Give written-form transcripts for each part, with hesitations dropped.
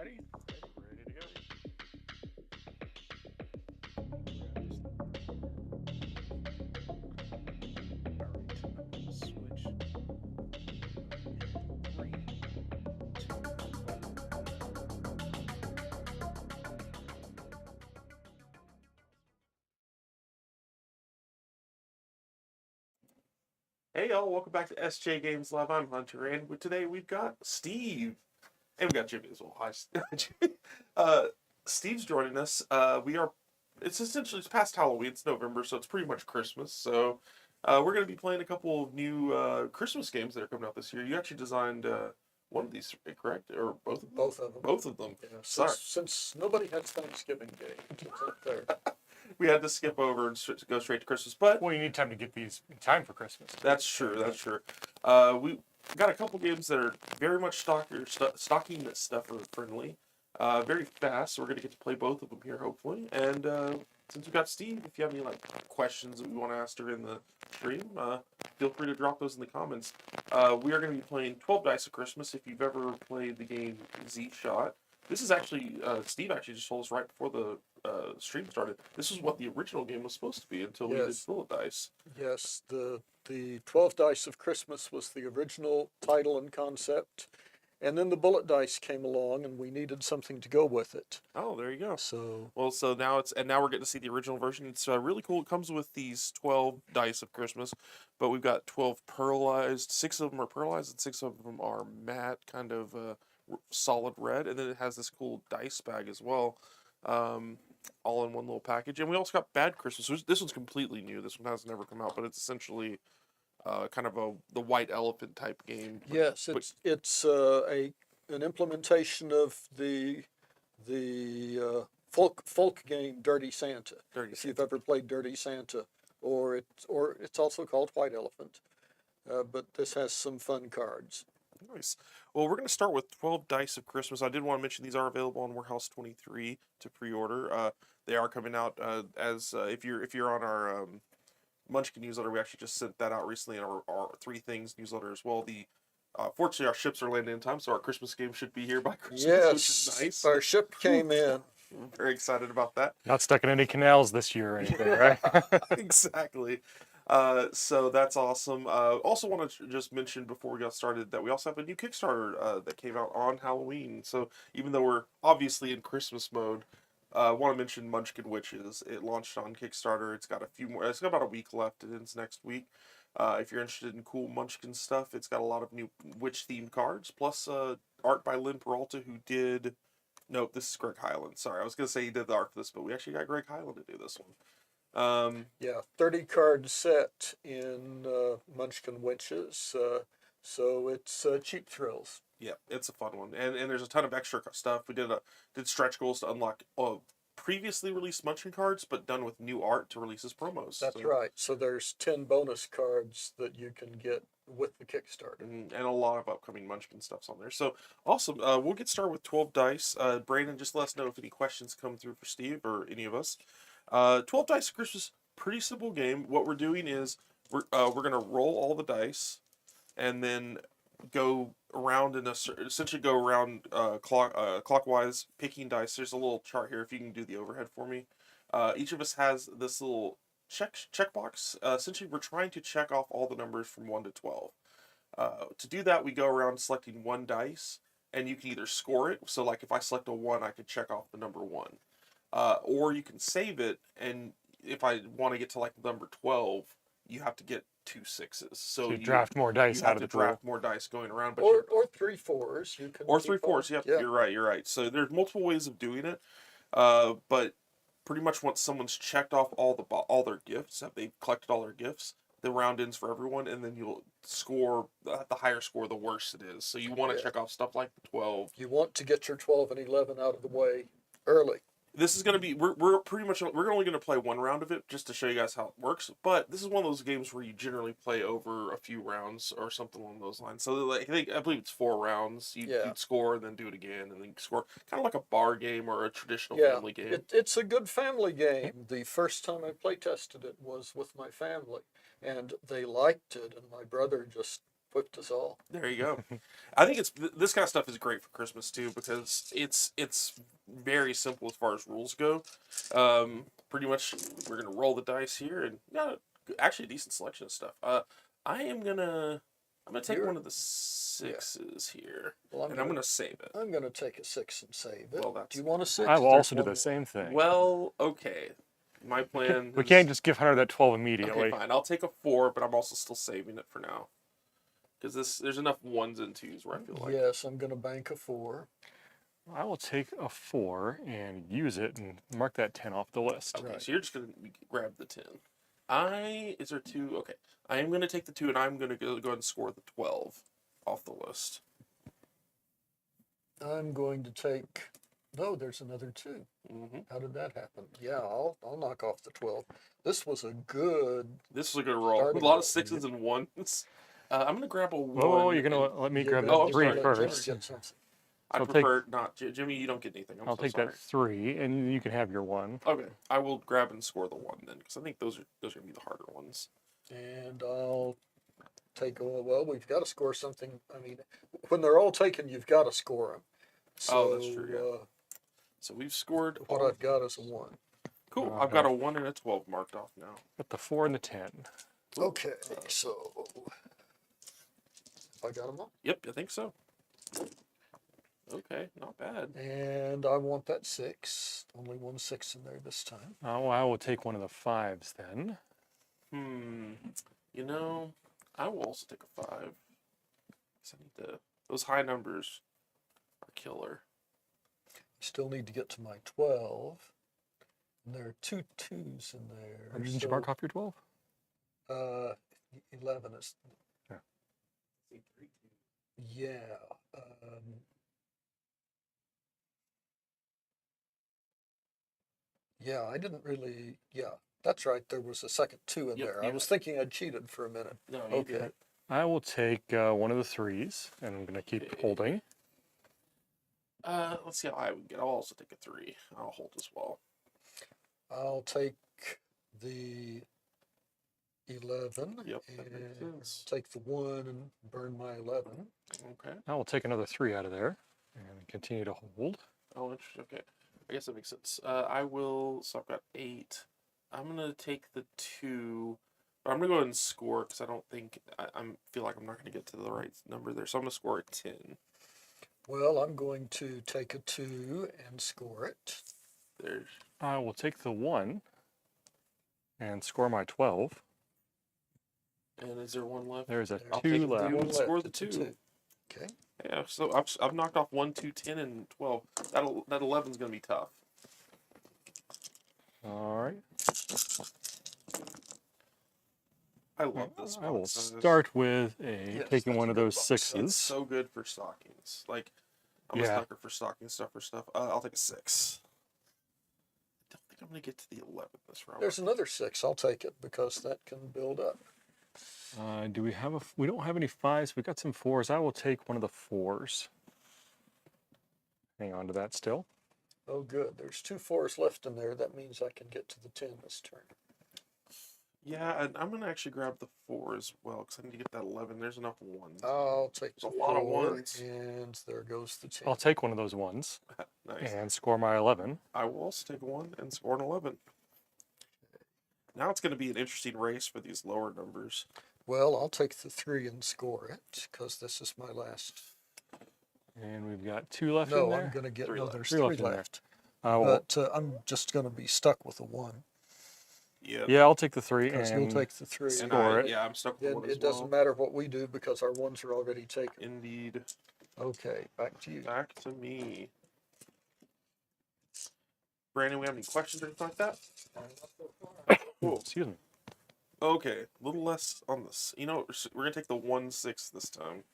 Ready? Ready to go. Alright, switch. Three, two, Hey y'all, welcome back to SJGames Live. I'm Hunter, and today we've got Steve, and we got Jimmy as well. Hi, Jimmy. Uh, Steve's joining us. It's essentially it's past Halloween. It's November, so it's pretty much Christmas. So we're going to be playing a couple of new Christmas games that are coming out this year. You actually designed one of these, correct, or both of them? Both of them. Both of them. Yeah, Sorry, since nobody has Thanksgiving Day, it's up there. we had to skip over and go straight to Christmas, but Well, you need time to get these in time for Christmas. that's true. That's true. We got a couple games that are very much stocking stuffer friendly, very fast. So we're gonna get to play both of them here, hopefully. And since we got Steve, if you have any questions that we want to ask during the stream, feel free to drop those in the comments. We are gonna be playing 12 Dice of Christmas. If you've ever played the game Z Shot, this is actually Steve actually just told us right before the stream started. This is what the original game was supposed to be until we did Yes. bullet dice. Yes, the 12 Dice of Christmas was the original title and concept, and then the bullet dice came along, and we needed something to go with it. Oh, there you go. So Well, so now we're getting to see the original version. It's really cool. It comes with these 12 dice of Christmas, but we've got 12 pearlized. 6 of them are pearlized, and 6 of them are matte, kind of solid red. And then it has this cool dice bag as well, all in one little package. And we also got Bad Christmas. This one's completely new. This one has never come out, but it's essentially kind of the white elephant type game. yes, it's an implementation of the folk game Dirty Santa. Dirty If you've ever played Dirty Santa, or it's also called White Elephant, but this has some fun cards. Nice. Well, we're going to start with 12 Dice of Christmas. I did want to mention these are available on Warehouse 23 to pre-order. They are coming out as if you're on our Munchkin newsletter. We actually just sent that out recently in our Three Things newsletter as well. Fortunately, our ships are landing in time, so our Christmas game should be here by Christmas, which is Yes, nice. our ship came in. I'm very excited about that. Not stuck in any canals this year or anything, right? Exactly. So that's awesome. Also want to just mention before we got started that we also have a new Kickstarter that came out on Halloween. So even though we're obviously in Christmas mode, want to mention Munchkin Witches. It launched on Kickstarter. It's got a few more. It's got about a week left. It ends next week. If you're interested in cool Munchkin stuff, it's got a lot of new witch themed cards, plus art by Lynn Peralta, who did. Nope, this is Greg Hyland. Sorry, I was gonna say he did the art for this, but we actually got Greg Hyland to do this one. Yeah, 30 card set in Munchkin Witches. So it's cheap thrills. Yeah, it's a fun one, and there's a ton of extra stuff. We did stretch goals to unlock previously released Munchkin cards, but done with new art to release as promos. That's right. So there's 10 bonus cards that you can get with the Kickstarter. And a lot of upcoming Munchkin stuff's on there. So awesome. We'll get started with 12 dice. Brandon, just let us know if any questions come through for Steve or any of us. 12 dice Christmas, pretty simple game. What we're doing is we're gonna roll all the dice, and then go around essentially go around clockwise, picking dice. There's a little chart here. If you can do the overhead for me, each of us has this little checkbox. Essentially, we're trying to check off all the numbers from 1 to 12. To do that, we go around selecting one dice, and you can either score it. So, like if I select a 1, I could check off the number 1. Or you can save it, and if I want to get to like number 12, you have to get 2 6s. So You draft more dice you have out of to the pool. draft more dice going around, but Or 3 4s. You can or keep 3 4s. on. Yep, Yeah. you're right. So there's multiple ways of doing it, but pretty much once someone's checked off all their gifts, have they collected all their gifts, the round ends for everyone, and then you'll score the higher score, the worse it is. So you want to Yeah. check off stuff like the 12. You want to get your 12 and 11 out of the way early. This is going to be we're pretty much we're only going to play one round of it just to show you guys how it works, but this is one of those games where you generally play over a few rounds or something along those lines. So like I believe it's 4 rounds. You'd score and then do it again and then score, kind of like a bar game or a traditional family game. It's a good family game. The first time I play tested it was with my family, and they liked it, and my brother just whipped us all. There you go. I think this kind of stuff is great for Christmas too because it's very simple as far as rules go. Pretty much, we're gonna roll the dice here, and actually a decent selection of stuff. I'm gonna take You're- one of the sixes here, Well, and I'm gonna save it. I'm gonna take a 6 and save it. Well, that's- Do you want a 6? I will There's also do one the same thing. Well, okay. My plan. We is- can't just give Hunter that 12 immediately. Okay, fine. I'll take a 4, but I'm also still saving it for now. Because there's enough 1s and 2s where I feel like. Yes, I'm gonna bank a 4. I will take a 4 and use it and mark that 10 off the list. Okay, Right. so you're just gonna grab the 10. Is there 2? Okay, I am gonna take the 2, and I'm gonna go ahead and score the 12 off the list. I'm going to take. No, there's another 2. Mm-hmm. How did that happen? Yeah, I'll knock off the 12. This was a good. This is a good roll. Starting With a lot roll. of 6s and 1s. I'm gonna grab a 1. Oh, you're going to let me You're grab gonna Oh, that I'm 3 sorry. let Jimmy first. get something. I so I'll take- prefer not. Jimmy, you don't get anything. I'm I'll so take sorry. that 3, and you can have your 1. Okay, I will grab and score the 1 then, because I think those are gonna be the harder ones. And I'll take. Well, we've got to score something. I mean, when they're all taken, you've got to score them. So, Oh, that's true, yeah. So we've scored. What all- I've got is a 1. Cool. I I've got have- a 1 and a 12 marked off now. Got the 4 and the 10. Okay, so I got them all. Yep, I think so. Okay, not bad. And I want that 6. Only one 6 in there this time. Oh, I will take one of the 5s then. You know, I will also take a 5. 'Cause I need to. Those high numbers are killer. Still need to get to my 12. And there are 2 2s in there. Didn't you so, mark off your 12? 11 is. Yeah. Yeah. Yeah, I didn't really. Yeah, that's right. There was a second 2 in Yep, there. I yep. was thinking I'd cheated for a minute. No, you Okay. did. I will take one of the 3s, and I'm going to keep holding. Let's see how high we can get. I'll also take a 3. I'll hold as well. I'll take the 11 Yep, that makes and sense. take the 1 and burn my 11. Okay. I will take another 3 out of there and continue to hold. Oh, interesting. Okay. I guess that makes sense. I will. So I've got 8. I'm gonna take the 2, but I'm gonna go ahead and score because I don't think I feel like I'm not gonna get to the right number there. So I'm gonna score a 10. Well, I'm going to take a 2 and score it. There's. I will take the 1 and score my 12. And is there 1 left? There's a There's I'll 2 take the left. 2 One and score left. the It's a 2. Okay. Yeah. So I've knocked off 1, 2, 10, and 12. That 11's gonna be tough. All right. I love this. I will box. start with Yes, taking that's one a of good those box. It's 6s. so good for stockings. Like, I'm a Yeah. sucker for stocking stuff. I'll take a 6. I don't think I'm gonna get to the 11 this round. There's another 6. I'll take it because that can build up. Do we have we don't have any 5s. We got some 4s. I will take one of the 4s. Hang on to that still. Oh, good. There's 2 4s left in there. That means I can get to the 10 this turn. Yeah, and I'm gonna actually grab the 4 as well because I need to get that 11. There's enough 1s. I'll take the There's a lot of 4, ones. and there goes the 10. I'll take one of those 1s Nice. and score my 11. I will also take 1 and score an 11. Now it's gonna be an interesting race for these lower numbers. Well, I'll take the 3 and score it because this is my last. And we've got 2 left No, in there. I'm going to get. Three No, left. there's Three 3 left in there. left. Well, But I'm just going to be stuck with a 1 Yeah. yeah, I'll take the 3 because and you'll take the 3. And score it. yeah, I'm stuck with Then 1 as it doesn't well. matter what we do because our 1s are already taken. Indeed. Okay, back to you. Back to me. Brandon, we have any questions or anything like that? Cool. Excuse me. Okay, a little less on this. You know, we're gonna take the 1/6 this time.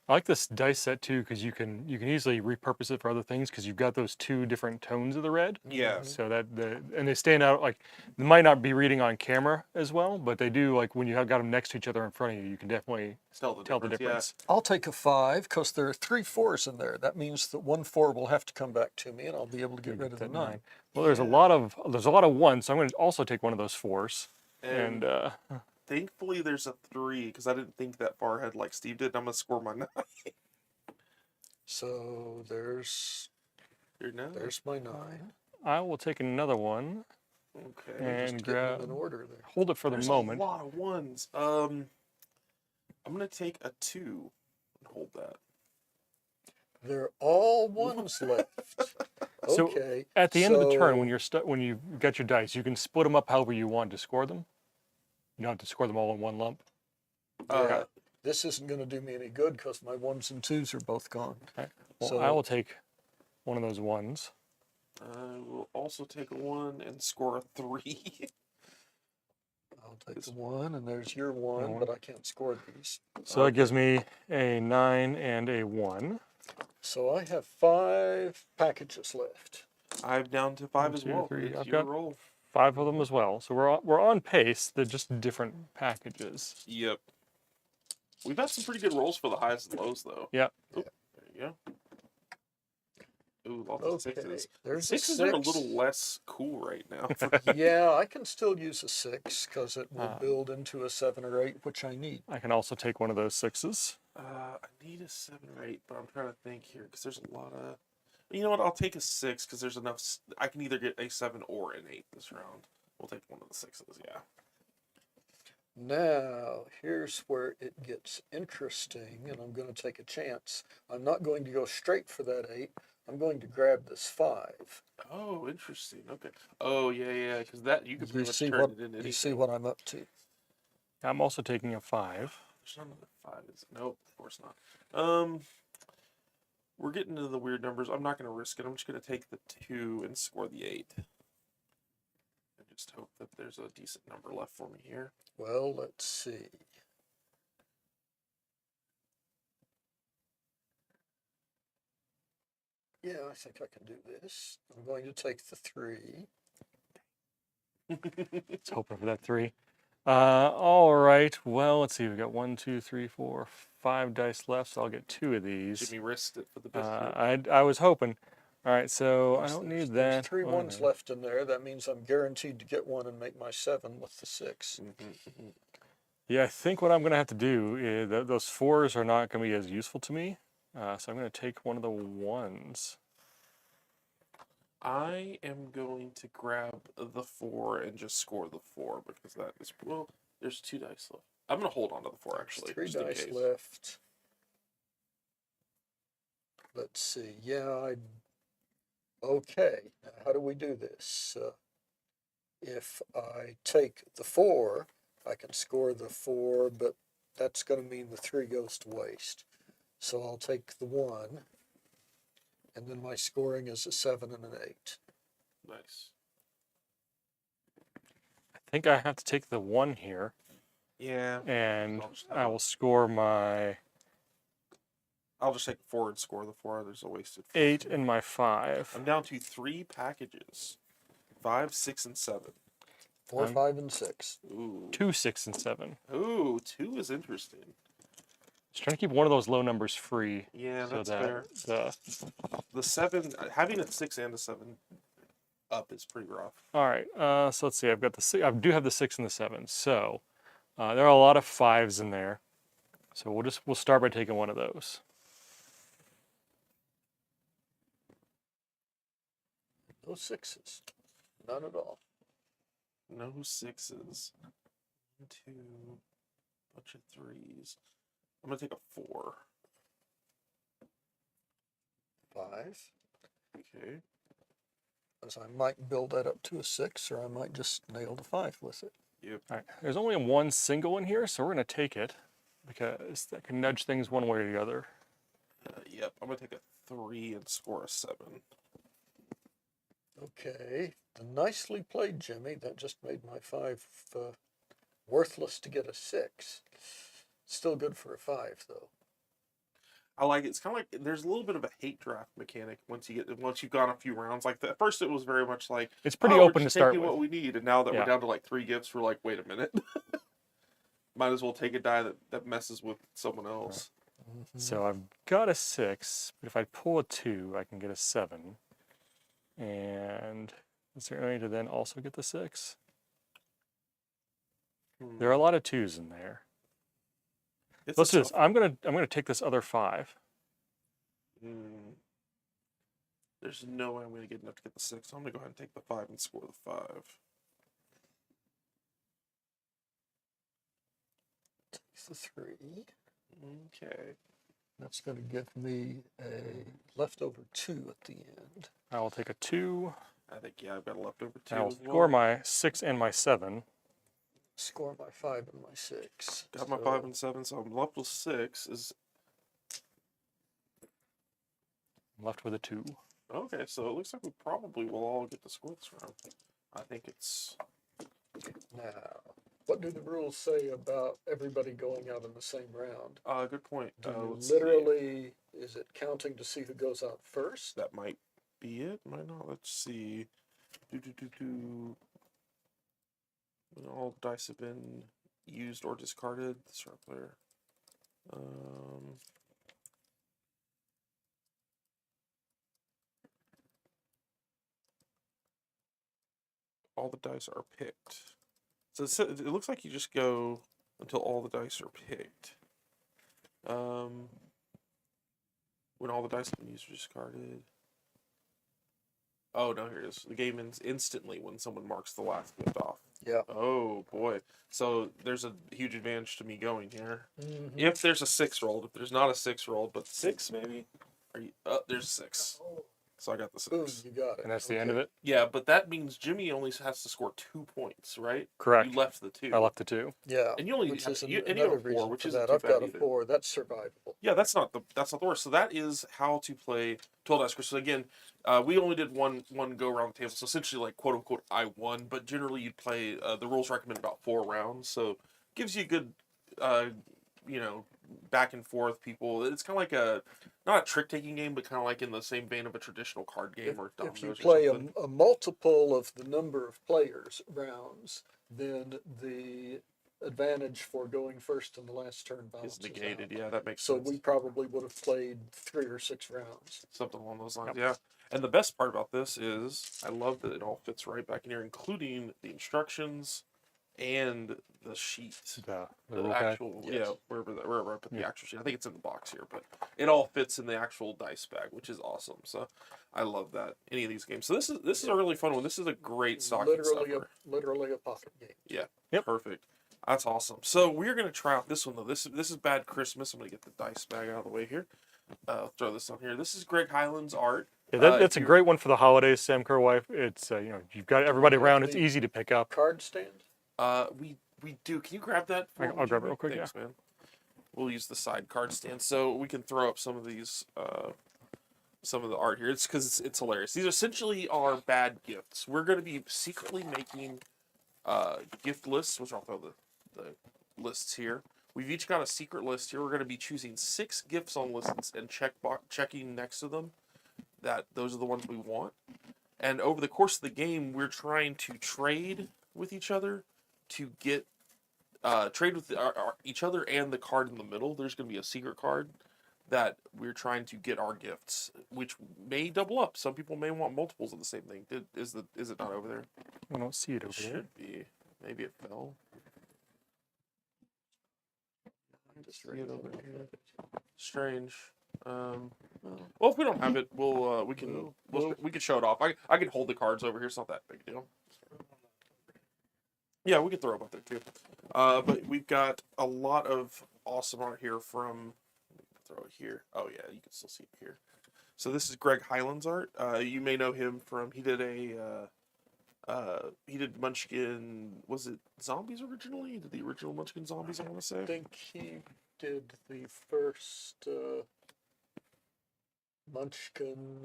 I like this dice set too because you can easily repurpose it for other things because you've got those 2 different tones of the red. Yeah. So that and they stand out like they might not be reading on camera as well, but they do like when you have got them next to each other in front of you, you can definitely Tell the tell the difference. difference. I'll take a 5 because there are 3 4s in there. That means that 1 4 will have to come back to me, and I'll be able to get rid of the That 9. Well, there's a lot of 1s, so I'm going to also take one of those 4s. And And Thankfully, there's a 3 because I didn't think that far ahead like Steve did. I'm gonna score my 9. So there's Your 9. my 9. I will take another one Okay. and Just getting them in grab. order there. Hold it for There's the moment. a lot of ones. I'm gonna take a 2 and hold that. They're all ones left. So Okay. at the end of the turn, when so- you're when you've got your dice, you can split them up however you want to score them. You don't have to score them all in one lump. Yeah, this isn't going to do me any good because my 1s and 2s are both gone. Okay. Well, So I will take one of those ones. I will also take a 1 and score a 3. I'll take the 1, and there's your 1, one. but I can't score these. So that gives me a 9 and a 1. So I have 5 packages left. I'm down to 5 One, as two, well. three. It's I've your got roll. 5 of them as well. So we're on pace. They're just different packages. Yep. We've had some pretty good rolls for the highs and lows, though. Yep. Oop, there you go. Ooh, lots of Okay, sixes. there's Sixes a 6. are a little less cool right now. Yeah, I can still use a 6 because it will Ah. build into a 7 or 8, which I need. I can also take one of those 6s. I need a 7 or 8, but I'm trying to think here because there's a lot of. You know what? I'll take a 6 because there's enough. I can either get a 7 or an 8 this round. We'll take one of the 6s, yeah. Now, here's where it gets interesting, and I'm going to take a chance. I'm not going to go straight for that 8. I'm going to grab this 5. Oh, interesting. Okay. Oh, yeah, because that you could You pretty much see turn what it into you see anything. what I'm up to. I'm also taking a 5. There's not another 5, is it? Nope, of course not. We're getting into the weird numbers. I'm not going to risk it. I'm just going to take the 2 and score the 8. I just hope that there's a decent number left for me here. Well, let's see. Yeah, I think I can do this. I'm going to take the 3. Let's hope for that 3. All right. Well, let's see. We've got 1, 2, 3, 4, 5 dice left, so I'll get 2 of these. Jimmy risked it for the biscuit. I was hoping. All right, so I don't There's need that. 3 Oh, 1s no. left in there. That means I'm guaranteed to get 1 and make my 7 with the 6. Yeah, I think what I'm going to have to do is those 4s are not going to be as useful to me. So I'm going to take one of the 1s. I am going to grab the 4 and just score the 4 because that is, well, there's 2 dice left. I'm going to hold on to the 4 actually. 3 just in dice case. left. Let's see. Yeah, okay. Now, how do we do this? If I take the 4, I can score the 4, but that's going to mean the 3 goes to waste. So I'll take the 1, and then my scoring is a 7 and an 8. Nice. I think I have to take the 1 here, Yeah. and I'll just have I will score my I'll just take 4 and score the 4. There's a wasted 4. 8 and my 5. I'm down to 3 packages. 5, 6, and 7. 4, 5, and 6. Ooh. 2, 6, and 7. Ooh, 2 is interesting. Just trying to keep one of those low numbers free. Yeah, so that's that fair. The 7, having a 6 and a 7 up is pretty rough. all right. So let's see. I've got the 6. I do have the 6 and the 7. So there are a lot of 5s in there. So we'll start by taking one of those. No 6s. None at all. No 6s. 1, 2, bunch of 3s. I'm going to take a 4. 5. Okay. As I might build that up to a 6, or I might just nail the 5 with it. Yep. All right. There's only one single in here, so we're going to take it because that can nudge things one way or the other. Yep. I'm going to take a 3 and score a 7. Okay. Nicely played, Jimmy. That just made my 5 worthless to get a 6. Still good for a 5, though. I like it. It's kind of like there's a little bit of a hate draft mechanic once you've gone a few rounds like that. At first, it was very much like It's pretty we're open to just start taking with. what we need, and now that Yeah. we're down to like 3 gifts, we're like, wait a minute, might as well take a die that messes with someone else. So I've got a 6, but if I pull a 2, I can get a 7. And is there any way to then also get the 6? There are a lot of 2s in there. It's Let's a do this. tough I'm gonna take this other 5. Hmm. There's no way I'm going to get enough to get the 6. So I'm going to go ahead and take the 5 and score the 5. Take the 3. Okay. That's going to give me a leftover 2 at the end. I will take a 2. I think, yeah, I've got a leftover 2 I will as well. score my 6 and my 7. Score my 5 and my 6. Got my 5 and 7, so I'm left with 6. I'm left with a 2. Okay, so it looks like we probably will all get the score this round. I think it's... Now, what do the rules say about everybody going out in the same round? Good point. Do you Let's see. literally, is it counting to see who goes out first? That might be it. Might not. Let's see. When all dice have been used or discarded, this right there. All the dice are picked. So it looks like you just go until all the dice are picked. When all the dice have been used or discarded. Oh, no, here it is. The game ends instantly when someone marks the last gift off. Yeah. Oh, boy. So there's a huge advantage to me going here. Mhm. If there's a 6 rolled. If there's not a 6 rolled, but 6 maybe? Are you? Oh, there's 6. So I got the 6. Boom, you got it. And that's the end of it? Yeah, but that means Jimmy only has to score 2 points, right? Correct. You left the 2. I left the 2. Yeah, And you only which have is and you another have a 4, reason which for isn't that. too I've bad got a either. 4. That's survivable. Yeah, that's not the worst. So that is how to play 12 dice. So again, we only did one go around the table. So essentially, like quote unquote, I won. But generally, you'd play. The rules recommend about 4 rounds. So gives you a good, back and forth. People, it's kind of like not a trick taking game, but kind of like in the same vein of a traditional card game or dominoes. If you or play something. a multiple of the number of players rounds, then the advantage for going first in the last turn It's balances negated. out. Yeah, that makes So sense. we probably would have played 3 or 6 rounds. Something along those lines. Yep. Yeah. And the best part about this is I love that it all fits right back in here, including the instructions and the sheet. The The rule guide. actual, Yes. wherever I put the Yeah. actual sheet. I think it's in the box here, but it all fits in the actual dice bag, which is awesome. So I love that. Any of these games. So this is a really fun one. This is a great stocking stuffer. Literally a pocket game. Yeah. Yep. Perfect. That's awesome. So we're gonna try out this one though. This is Bad Christmas. I'm gonna get the dice bag out of the way here. Throw this on here. This is Greg Hyland's art. Yeah, if that's a great one for the holidays, Sam Kerwife. It's you've got everybody have around. It's the easy to pick up. Card stand? We do. Can you grab that? For I'll me, grab it Jimmy? real quick, Thanks, man. We'll use the side card stand so we can throw up some of these, some of the art here. It's because it's hilarious. These essentially are bad gifts. We're going to be secretly making gift lists, which I'll throw the lists here. We've each got a secret list here. We're going to be choosing 6 gifts on lists and checking next to them that those are the ones we want. And over the course of the game, we're trying to trade with each other to get trade with each other and the card in the middle. There's going to be a secret card that we're trying to get our gifts, which may double up. Some people may want multiples of the same thing. Is it not over there? I don't see it over It there. should be. Maybe it fell. Just See it over here. Strange. Well, if we don't have it, we can show it off. I can hold the cards over here. It's not that big a deal. Yeah, we can throw them up there too. But we've got a lot of awesome art here from. Throw it here. Oh yeah, you can still see it here. So this is Greg Hyland's art. You may know him from he did Munchkin. Was it Zombies originally? He did the original Munchkin Zombies? I want to say. I think he did the first Munchkin.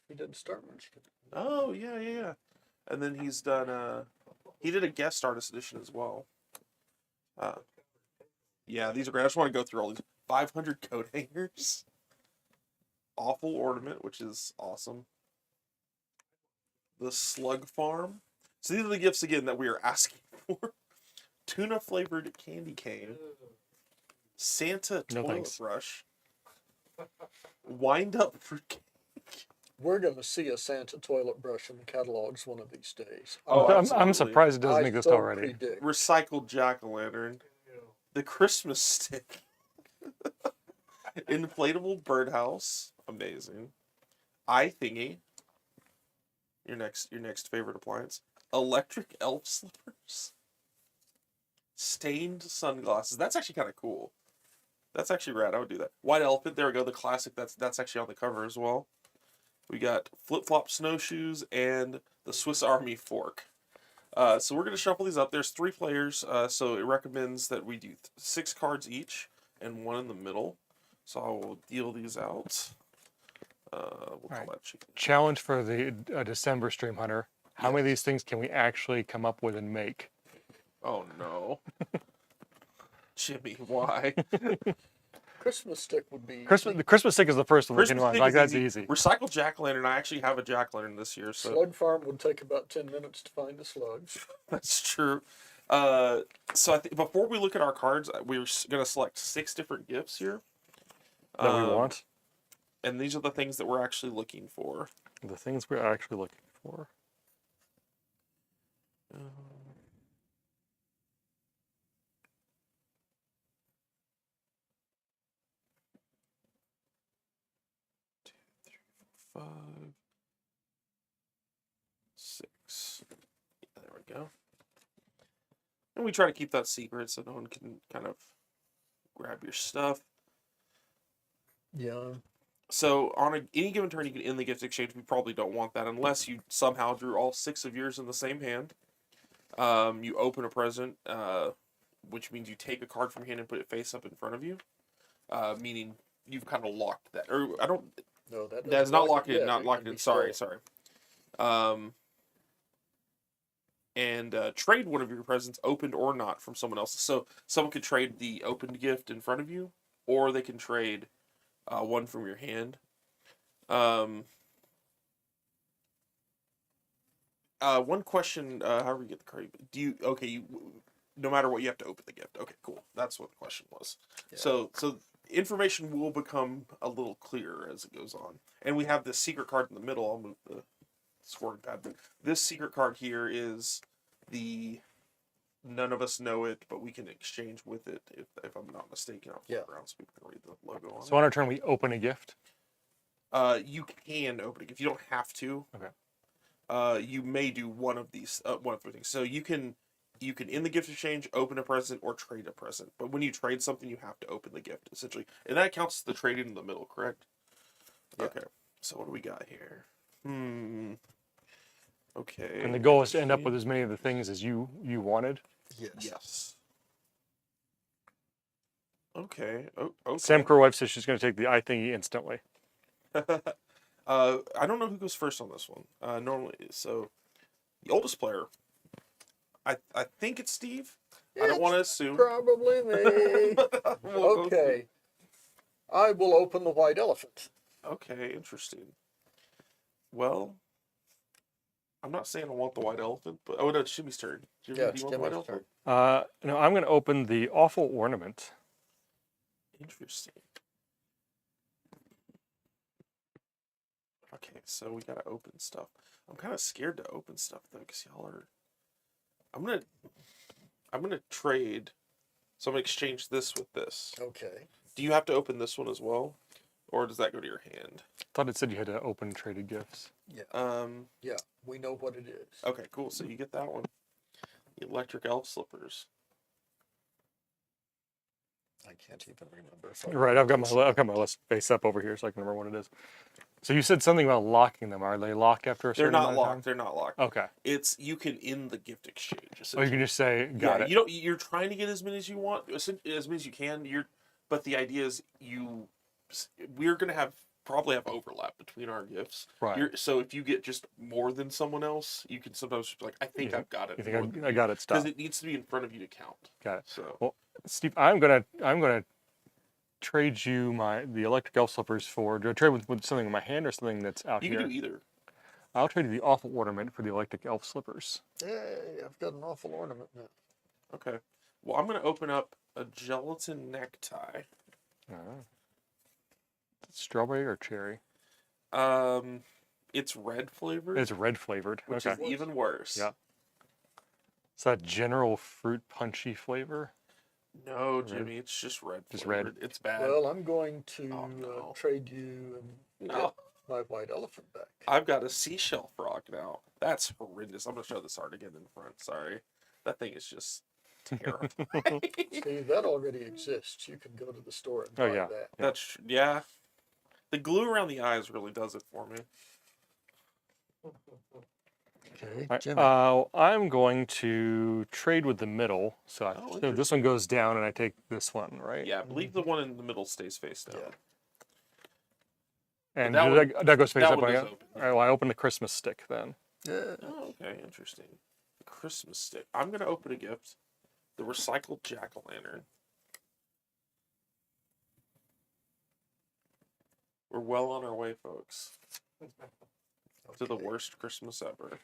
He didn't start Munchkin. Oh yeah. And then he's done. He did a guest artist edition as well. Yeah, these are great. I just want to go through all these 500 coat hangers. Awful ornament, which is awesome. The Slug Farm. So these are the gifts again that we are asking for. Tuna flavored candy cane. Santa No toilet thanks. brush. Wind up fruitcake. We're going to see a Santa toilet brush in the catalogs one of these days. Oh, I- I'm absolutely. surprised it doesn't I exist so already. predict. Recycled jack-o'-lantern. The Christmas stick. Inflatable birdhouse. Amazing. Eye thingy. Your next favorite appliance. Electric elf slippers. Stained sunglasses. That's actually kind of cool. That's actually rad. I would do that. White elephant. There we go. The classic. That's actually on the cover as well. We got flip-flop snowshoes and the Swiss Army fork. So we're going to shuffle these up. There's 3 players, so it recommends that we do 6 cards each and 1 in the middle. So I will deal these out. We'll call Right. that chicken. Challenge for the December stream, Hunter. How many of Yes. these things can we actually come up with and make? Oh no. Jimmy, why? Christmas stick would be The Christmas stick is the first one that came Christmas on. stick Like is that's easy. easy. Recycled jack-o'-lantern. I actually have a jack-o'-lantern this year, so Slug farm would take about 10 minutes to find a slug. that's true. So I think before we look at our cards, we're going to select 6 different gifts here. That we want. And these are the things that we're actually looking for. The things we're actually looking for. Five, 6. Yeah, there we go. And we try to keep that secret so no one can kind of grab your stuff. Yeah. So on any given turn, you can end the gift exchange. We probably don't want that unless you somehow drew all 6 of yours in the same hand. You open a present, which means you take a card from your hand and put it face up in front of you, meaning you've kind of locked that. Or I don't. No, that That's doesn't not lock locked it in. yet. Not It locked can in. be Sorry, stolen. sorry. And trade one of your presents, opened or not, from someone else. So someone could trade the opened gift in front of you, or they can trade one from your hand. One question, however you get the card, no matter what, you have to open the gift. Okay, cool. That's what the question was. Yeah. So information will become a little clearer as it goes on. And we have this secret card in the middle. I'll move the scoring pad. But this secret card here is none of us know it, but we can exchange with it if I'm not mistaken. I'll flip around so we can read the logo on So on our turn, we open a gift. it. You can open it if you don't have to. Okay. You may do one of 3 things. So you can in the gift exchange open a present or trade a present. But when you trade something, you have to open the gift essentially, and that counts as the trading in the middle, correct? Yeah. Okay. So what do we got here? Okay. And the goal is to end up with as many of the things as you wanted. Yes. Yes. Okay. Oh, okay. Sam Kerwife says she's going to take the eye thingy instantly. I don't know who goes first on this one. Normally, so the oldest player. I think it's Steve. I don't want to assume. Probably me. We'll go Okay. I will open the white elephant. Okay, interesting. Well, I'm not saying I want the white elephant, but no, it's Jimmy's turn. Jimmy, Yeah, do it's you want the white Jimmy's elephant? No, I'm going to open the awful ornament. Interesting. Okay, so we gotta open stuff. I'm kind of scared to open stuff though, because y'all are. I'm gonna trade. So I'm gonna exchange this with this. Okay. Do you have to open this one as well, or does that go to your hand? Thought it said you had to open traded gifts. Yeah. Yeah. We know what it is. Okay, cool. So you get that one. The electric elf slippers. I can't even remember. If I Right, I've got my list face up over here so I can remember what it is. So you said something about locking them. Are they locked after a They're certain not amount of locked. time? They're not locked. Okay. It's you can end the gift exchange. Oh, you can just say, got it. You don't. You're trying to get as many as you want, as many as you can. But the idea is we're gonna probably have overlap between our gifts. Right. So if you get just more than someone else, you can sometimes be like, I think I've got it. You think I got it? Stop. Because it needs to be in front of you to count. Got it. So Well, Steve, I'm gonna trade you the electric elf slippers for. Do I trade with something in my hand or something that's out you here? can do either. I'll trade you the awful ornament for the electric elf slippers. Hey, I've got an awful ornament now. Okay. Well, I'm gonna open up a gelatin necktie. Strawberry or cherry? It's red flavored, It's red flavored. which Okay. is even worse. Yeah. Is that general fruit punchy flavor? No, Red. Jimmy, it's just red Just red. flavored. It's bad. Well, I'm going to Oh, no. trade you and No. get my white elephant back. I've got a seashell frog now. That's horrendous. I'm gonna show this art again in the front. Sorry, that thing is just terrifying. See, that already exists. You can go to the store and Oh, buy yeah. that. That's yeah. The glue around the eyes really does it for me. Okay, Right, Jimmy. I'm going to trade with the middle. So, Oh, so this one goes down and I take this one, right? Yeah, I believe the one in the middle stays face down. Yeah. And that does one- that goes face that up one again? does open, All right, well, I open the Christmas stick then. Yeah. Oh, okay, interesting. The Christmas stick. I'm gonna open a gift. The recycled jack-o'-lantern. We're well on our way, folks, to the Okay. worst Christmas ever.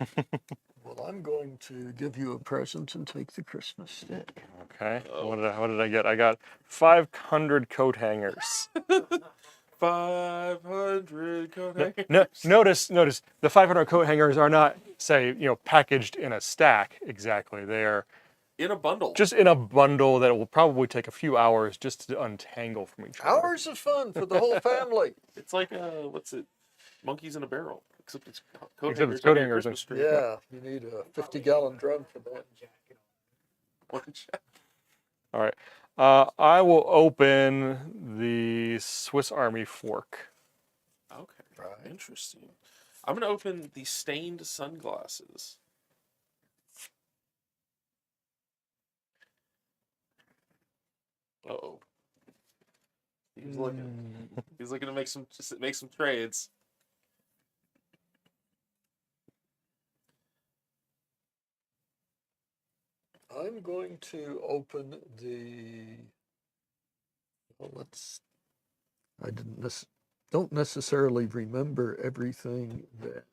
Well, I'm going to give you a present and take the Christmas stick. Okay. Oh. What did I get? I got 500 coat hangers. 500 coat hangers. Notice the 500 coat hangers are not, say, packaged in a stack exactly. They are In a bundle. just in a bundle that will probably take a few hours just to untangle from each other. Hours of fun for the whole family. It's like what's it? Monkeys in a barrel. Except it's coat Except hangers. it's coat under a hangers Christmas tree. Yeah, you need a 50-gallon drum for that. One jack. All right. I will open the Swiss Army fork. Okay. Right. Interesting. I'm gonna open the stained sunglasses. Uh-oh. He's looking. He's looking to make some trades. I'm going to open the. Well, I don't necessarily remember everything that.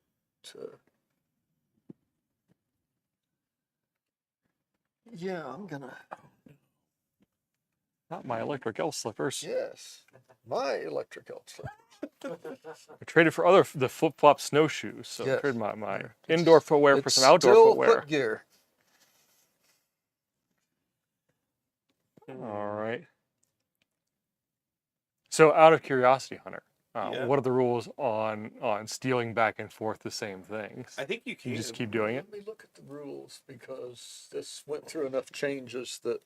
Yeah, I'm gonna. Not my electric elf slippers. Yes, my electric outfit. I traded for the flip-flop snowshoes. So I Yes. traded my indoor footwear for It's some outdoor still footwear. footgear. All right. So, out of curiosity, Hunter, Yeah. what are the rules on stealing back and forth the same things? I think you can. You just keep doing it. Let me look at the rules because this went through enough changes that.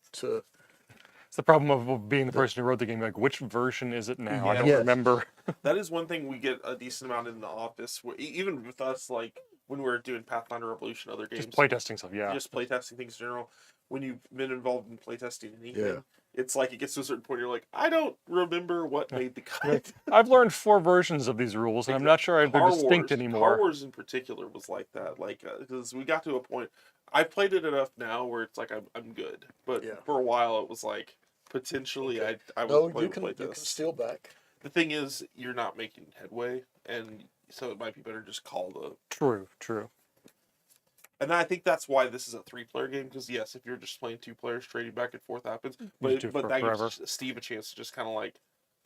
It's the problem of being the person who wrote the game. Like, which version is it now? I don't Yes. remember. That is one thing we get a decent amount in the office. Even with us, like when we're doing Pathfinder Revolution, other games, Just playtesting stuff. Yeah. just playtesting things in general. When you've been involved in playtesting anything, Yeah. it's like it gets to a certain point. You're like, I don't remember what made the cut. I've learned 4 versions of these rules, and I'm not sure they're distinct anymore. Car Wars in particular was like that, like because we got to a point. I played it enough now where it's like I'm good, but Yeah. for a while it was like potentially Okay. I No, would play you can playtests. steal back. The thing is, you're not making headway, and so it might be better just call the. True. And I think that's why this is a 3-player game. Because yes, if you're just playing 2 players, trading back and forth happens. But do it that forever. gives Steve a chance to just kind of like.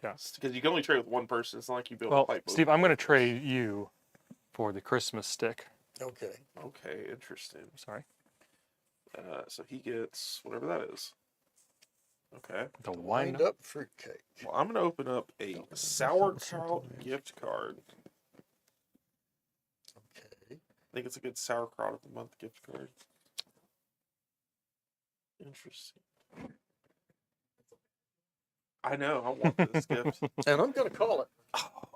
Yeah. Because you can only trade with one person. It's not like you build a Well, fight. both Steve, I'm going to players. trade you for the Christmas stick. Okay. Okay, interesting. Sorry. So he gets whatever that is. Okay. The Wind wine. up fruitcake. Well, I'm gonna open up a sauerkraut gift card. Okay. I think it's a good sauerkraut of the month gift card. Interesting. I know. I want this gift. And I'm going to call it.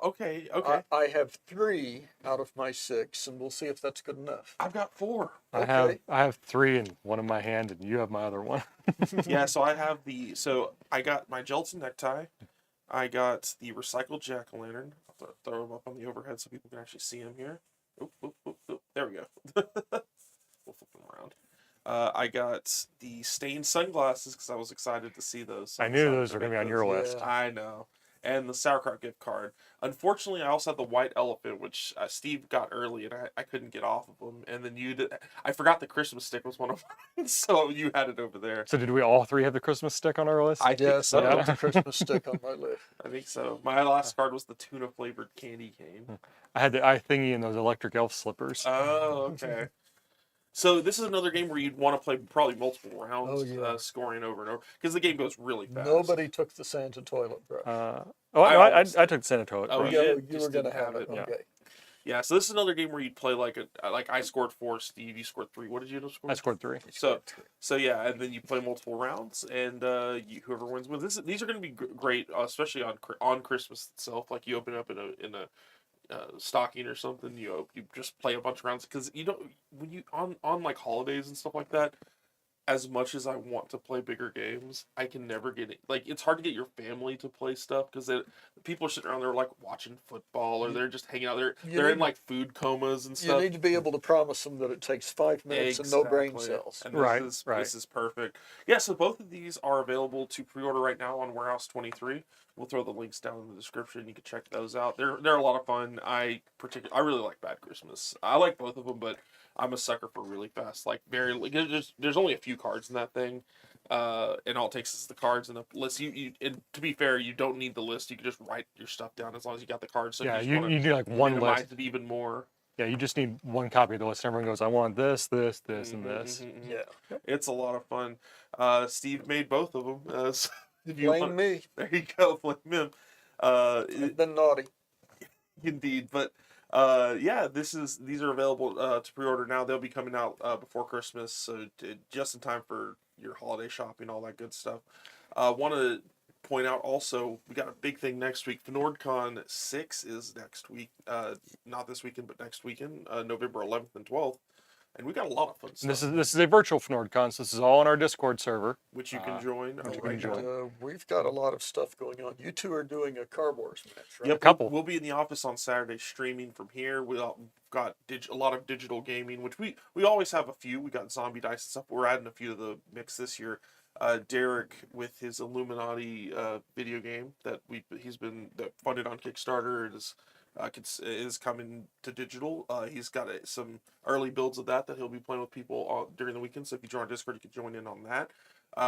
Okay. I have 3 out of my 6, and we'll see if that's good enough. I've got 4. I have 3 and one in my hand, and you have my other one. Yeah. So I have I got my gelatin necktie. I got the recycled jack-o'-lantern. I'll throw them up on the overhead so people can actually see them here. Oop, oop, oop, oop. There we go. We'll flip them around. I got the stained sunglasses because I was excited to see those. I knew those were going to be on your list. Yeah. I know. and the sauerkraut gift card. Unfortunately, I also had the white elephant, which Steve got early, and I couldn't get off of him. And then you did. I forgot the Christmas stick was one of mine, so you had it over there. So did we all three have the Christmas stick on our list? I think Yes, so. I got the Christmas stick on my list. I think so. My last card was the tuna flavored candy cane. I had the eye thingy and those electric elf slippers. Oh, okay. So this is another game where you'd want to play probably multiple rounds, Oh, yeah. scoring over and over, because the game goes really fast. Nobody took the Santa toilet brush. I took Santa Toilet. Oh, brush. yeah? You did? were Just going to didn't have have it. it. Yeah. Okay. Yeah, so this is another game where you'd play like I scored 4, Steve, you scored 3. What did you score? I scored 3. So yeah, and then you play multiple rounds, and whoever wins wins. These are going to be great, especially on Christmas itself. Like you open it up in a stocking or something, you just play a bunch of rounds because you don't when you on like holidays and stuff like that. As much as I want to play bigger games, I can never get it. Like it's hard to get your family to play stuff because people are sitting around there like watching football or they're just hanging out. They're in like food comas and You stuff. need to be able to promise them that it takes 5 minutes and no brain cells. And Right. This is perfect. Yeah, so both of these are available to pre-order right now on Warehouse 23. We'll throw the links down in the description. You can check those out. They're a lot of fun. I really like Bad Christmas. I like both of them, but I'm a sucker for really fast. Like there's only a few cards in that thing, and all it takes is the cards and the list. And to be fair, you don't need the list. You can just write your stuff down as long as you got the cards. So Yeah, if you just need like one minimize list. it even more. Yeah, you just need one copy of the list. Everyone goes, I want this, this, this, and Mhm, this. mhm, mhm. Yeah. It's a lot of fun. Steve made both of them. So if you Blame want, me. there you go, blame him. I've been naughty. Indeed, but yeah, these are available to pre-order now. They'll be coming out before Christmas, so just in time for your holiday shopping, all that good stuff. Want to point out also, we got a big thing next week. FNORDCon 6 is next week, not this weekend, but next weekend, November 11th and 12th. And we got a lot of fun And stuff, this is a virtual FNORDCon, so this is all on our Discord server. which you can join. which you right can now. join. We've got a lot of stuff going on. You two are doing a Car Wars match, right? Yep, couple. We'll be in the office on Saturday streaming from here. We've got a lot of digital gaming, which we always have a few. We got zombie dice and stuff. We're adding a few to the mix this year. Derek with his Illuminati video game that he's been funded on Kickstarter is coming to digital. He's got some early builds of that he'll be playing with people during the weekend. So if you join our Discord, you can join in on that.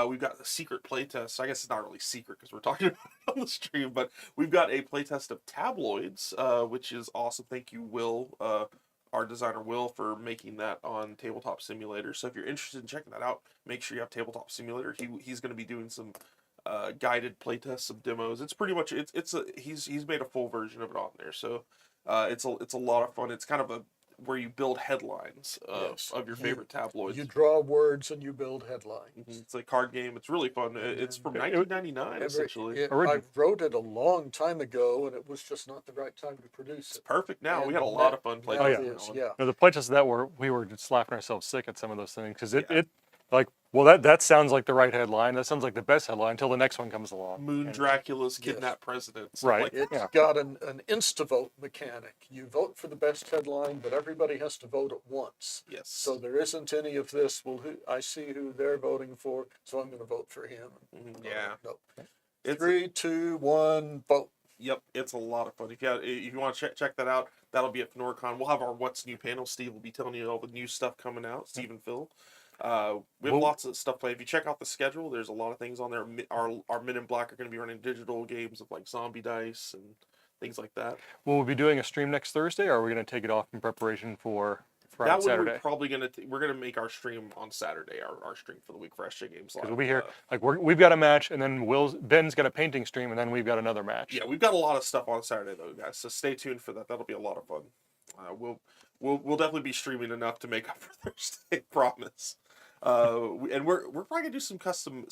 We've got a secret playtest. I guess it's not really secret because we're talking about it on the stream, but we've got a playtest of tabloids, which is awesome. Thank you, Will, our designer Will, for making that on Tabletop Simulator. So if you're interested in checking that out, make sure you have Tabletop Simulator. He's going to be doing some guided playtests, some demos. It's pretty much he's made a full version of it on there. So it's a lot of fun. It's kind of where you build headlines Yes. of your favorite tabloids. You draw words and you build headlines. It's a card game. It's really fun. It's from 1999, essentially. I wrote it a long time ago, and it was just not the right time to produce It's it. perfect now. We And had a lot of fun playing. now yeah. it is, yeah. No, the playtest of that we were just laughing ourselves sick at some of those things because it like, well, that sounds like the right headline. That sounds like the best headline until the next one comes along. Moon Dracula's kidnapped presidents. Right. Like, It's got an insta-vote mechanic. You vote for the best headline, but everybody has to vote at once. yes. So there isn't any of this, well, I see who they're voting for, so I'm going to vote for him. Yeah. No. It's 3, 2, 1, vote. Yep, it's a lot of fun. If you want to check that out, that'll be at FNORDCon. We'll have our What's New panel. Steve will be telling you all the new stuff coming out. Steve and Phil. We have lots of stuff played. If you check out the schedule, there's a lot of things on there. Our Men in Black are going to be running digital games of like zombie dice and things like that. Will we be doing a stream next Thursday, or are we going to take it off in preparation for Friday, That one Saturday? we're probably we're gonna make our stream on Saturday. Our stream for the week for SJGames Live. Because we'll be here. Like we've got a match, and then Ben's got a painting stream, and then we've got another match. Yeah, we've got a lot of stuff on Saturday though, guys. So stay tuned for that. That'll be a lot of fun. We'll definitely be streaming enough to make up for Thursday. Promise. And we're probably gonna do some custom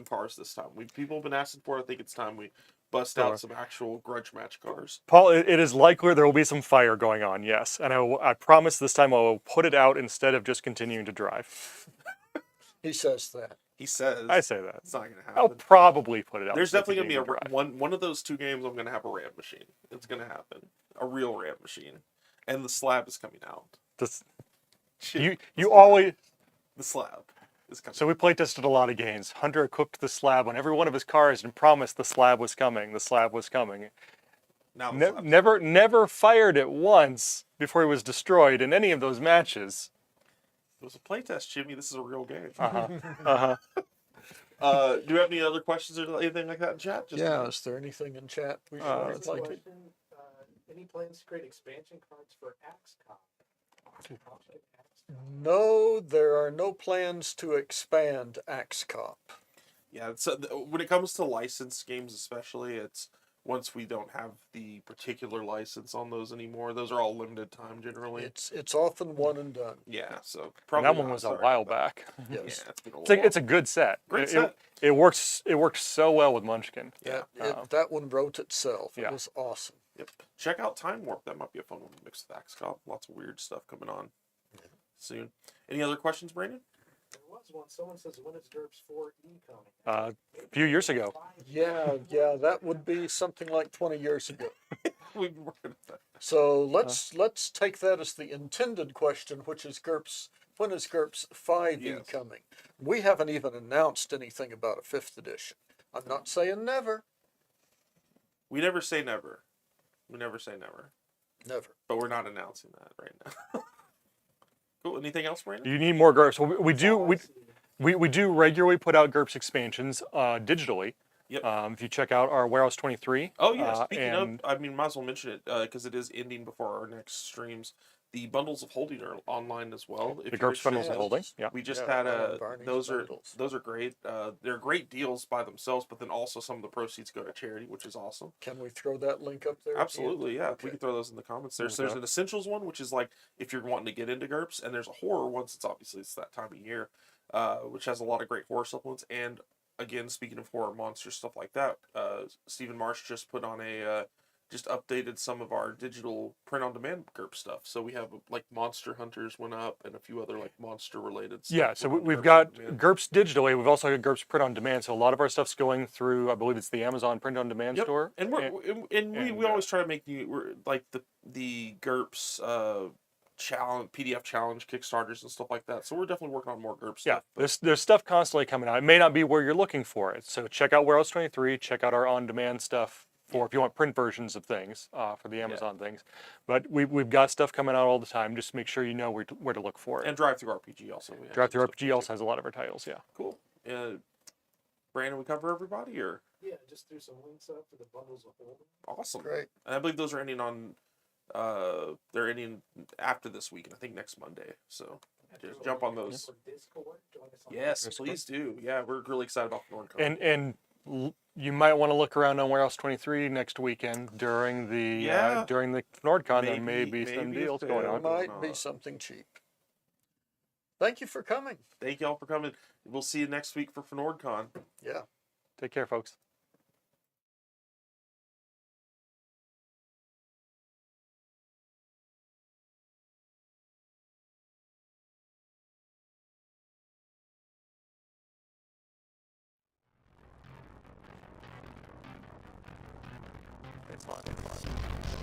cars this time. People have been asking for it. I think it's time we bust out some actual grudge match cars. Paul, it is likely there will be some fire going on. Yes, and I promise this time I will put it out instead of just continuing to drive. He says that. He says. I say that. It's not gonna happen. I'll probably put it out. There's definitely gonna be continuing to drive. one of those two games. I'm gonna have a ram machine. It's gonna happen. A real ram machine, and the slab is coming out. You always. The slab. It's kind So we play tested a lot of games. Hunter equipped the slab on every one of his cars and promised the slab was coming. The slab was coming. now the slab's Never fired it once before he was destroyed in any of those matches. It was a playtest, Jimmy. This is a real game. Uh-huh. Do you have any other questions or anything like that in chat? Yeah, is there anything in chat we should let's like? Question, any plans to create expansion cards for XCOM? No, there are no plans to expand AXCOP. Yeah, when it comes to licensed games, especially, it's once we don't have the particular license on those anymore. Those are all limited time generally. It's often one and done. Yeah, so And probably that one not, was a sorry, while but- back. Yeah, Yes. it's been a It's, like, while. it's a good set. Great set. It works so well with Munchkin. Yeah. That one wrote itself. Yeah. It was awesome. Yep. Check out Time Warp. That might be a fun one to mix with XCOM. Lots of weird stuff coming on soon. Any other questions, Brandon? There was one. Someone says, when is GURPS 4E coming? A few years ago. Yeah, that would be something like 20 years ago. We've been working on that. So let's take that as the intended question, which is GURPS. When is GURPS 5e Yes. coming? We haven't even announced anything about a 5th edition. I'm not saying never. We never say never. We never say never. Never. But we're not announcing that right now. Cool. Anything else, Brandon? You need more GURPS. We do regularly put out GURPS expansions digitally. Yep. If you check out our Warehouse 23. Oh yeah. Speaking and of, I mean, might as well mention it because it is ending before our next streams. The bundles of holding are online as well. If the you're GURPS bundles interested. of holding. Yeah. We just Yeah, had Barney's those bundles. are great. They're great deals by themselves, but then also some of the proceeds go to charity, which is awesome. Can we throw that link up there? at the end? Absolutely, yeah. Okay. We can throw those in the comments. There's Okay. an essentials one, which is like if you're wanting to get into GURPS, and there's a horror one since obviously it's that time of year, which has a lot of great horror supplements. And again, speaking of horror monsters, stuff like that, Stephen Marsh just put on just updated some of our digital print-on-demand GURPS stuff. So we have like Monster Hunters went up and a few other like monster-related stuff. Yeah, so went on we've GURPS got on demand. GURPS digitally. We've also got GURPS print on demand. So a lot of our stuff's going through, I believe it's the Amazon print on demand Yep. store. And we and, always try to make we're like the GURPS challenge, PDF challenge, Kickstarters and stuff like that. So we're definitely working on more GURPS Yeah, stuff. but- there's stuff constantly coming out. It may not be where you're looking for it. So check out Warehouse 23. Check out our on-demand stuff for if you want print versions of things for the Amazon things. But we've got stuff coming out all the time. Just make sure you know where to look for it. And Drive Through RPG also. We have Drive Through some stuff RPG also has a lot of our titles. Yeah. Cool. Brandon, we cover everybody or Yeah, just threw some links up for the bundles of holding. awesome. Great. And I believe those are ending on. They're ending after this week, and I think next Monday. So just jump on those. For Discord, join us on Yes, Discord. please do. Yeah, we're really excited about NordCon. And you might want to look around on Warehouse 23 next weekend during the Yeah. during the NordCon. There may Maybe- be some maybe deals if going they- on. Might be something cheap. Thank you for coming. Thank y'all for coming. We'll see you next week for NordCon. Yeah. Take care, folks. It's fine.